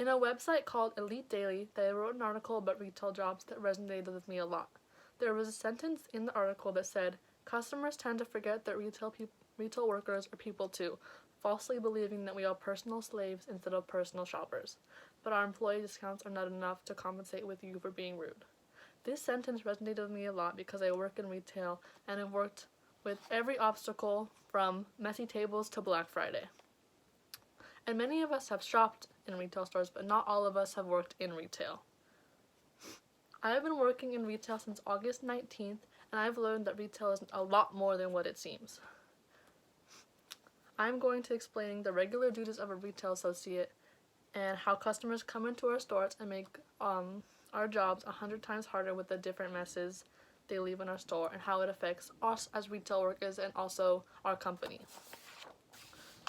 In a website called Elite Daily, they wrote an article about retail jobs that resonated with me a lot. There was a sentence in the article that said, "Customers tend to forget that retail workers are people too, falsely believing that we are personal slaves instead of personal shoppers. But our employee discounts are not enough to compensate with you for being rude." This sentence resonated with me a lot because I work in retail and have worked with every obstacle from messy tables to Black Friday. And many of us have shopped in retail stores, but not all of us have worked in retail. I have been working in retail since August 19th, and I've learned that retail is a lot more than what it seems. I'm going to explain the regular duties of a retail associate and how customers come into our stores and make our jobs 100 times harder with the different messes they leave in our store, and how it affects us as retail workers and also our company.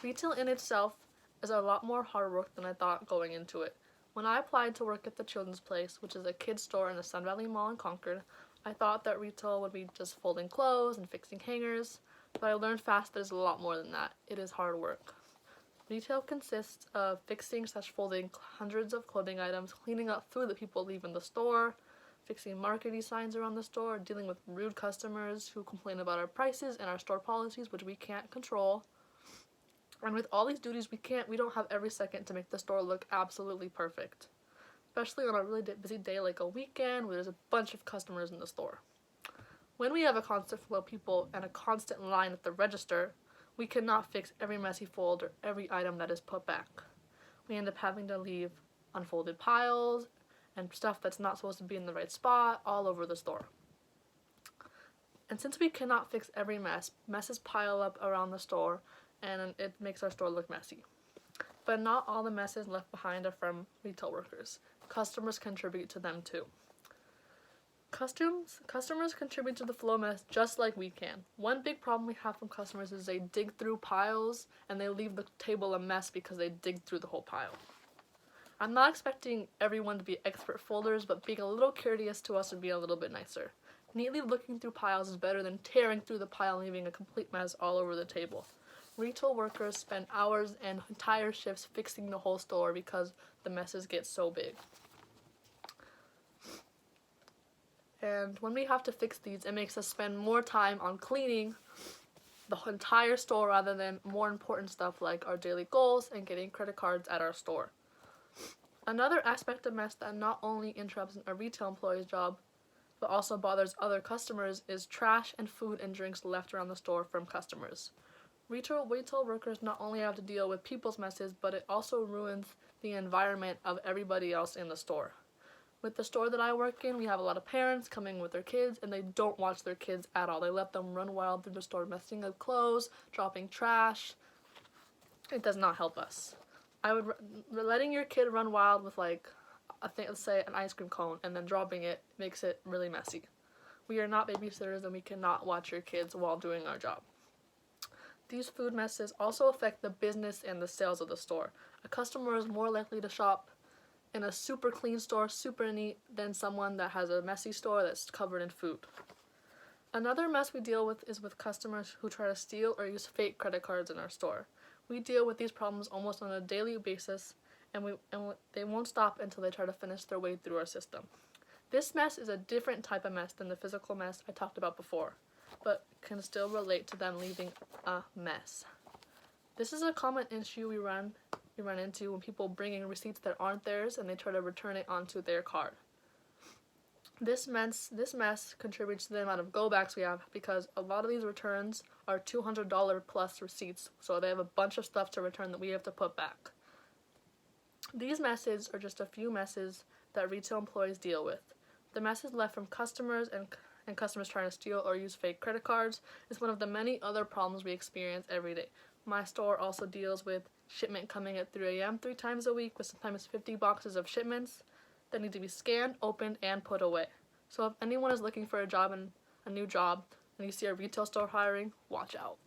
Retail in itself is a lot more hard work than I thought going into it. When I applied to work at the Children's Place, which is a kids store in the Sun Valley Mall in Concord, I thought that retail would be just folding clothes and fixing hangers, but I learned fast that it's a lot more than that. It is hard work. Retail consists of fixing/folding hundreds of clothing items, cleaning up food that people leave in the store, fixing marketing signs around the store, dealing with rude customers who complain about our prices and our store policies, which we can't control. And with all these duties, we don't have every second to make the store look absolutely perfect, especially on a really busy day like a weekend where there's a bunch of customers in the store. When we have a constant flow of people and a constant line at the register, we cannot fix every messy fold or every item that is put back. We end up having to leave unfolded piles and stuff that's not supposed to be in the right spot all over the store. And since we cannot fix every messes pile up around the store, and it makes our store look messy. But not all the messes left behind are from retail workers. Customers contribute to them too. Customers contribute to the flow mess just like we can. One big problem we have from customers is they dig through piles and they leave the table a mess because they dig through the whole pile. I'm not expecting everyone to be expert folders, but being a little courteous to us would be a little bit nicer. Neatly looking through piles is better than tearing through the pile and leaving a complete mess all over the table. Retail workers spend hours and entire shifts fixing the whole store because the messes get so big. And when we have to fix these, it makes us spend more time on cleaning the entire store rather than more important stuff like our daily goals and getting credit cards at our store. Another aspect of mess that not only interrupts a retail employee's job, but also bothers other customers is trash and food and drinks left around the store from customers. Retail workers not only have to deal with people's messes, but it also ruins the environment of everybody else in the store. With the store that I work in, we have a lot of parents coming with their kids, and they don't watch their kids at all. They let them run wild through the store, messing up clothes, dropping trash. It does not help us. Letting your kid run wild with let's say an ice cream cone, and then dropping it makes it really messy. We are not babysitters, and we cannot watch your kids while doing our job. These food messes also affect the business and the sales of the store. A customer is more likely to shop in a super clean store, super neat, than someone that has a messy store that's covered in food. Another mess we deal with is with customers who try to steal or use fake credit cards in our store. We deal with these problems almost on a daily basis, and they won't stop until they try to finish their way through our system. This mess is a different type of mess than the physical mess I talked about before, but can still relate to them leaving a mess. This is a common issue we run into when people bring in receipts that aren't theirs and they try to return it onto their card. This mess contributes to the amount of go backs we have because a lot of these returns are $200 plus receipts, so they have a bunch of stuff to return that we have to put back. These messes are just a few messes that retail employees deal with. The messes left from customers and customers trying to steal or use fake credit cards is one of the many other problems we experience every day. My store also deals with shipment coming at 3 a.m. 3 times a week with sometimes 50 boxes of shipments that need to be scanned, opened, and put away. So if anyone is looking for a new job, and you see a retail store hiring, watch out.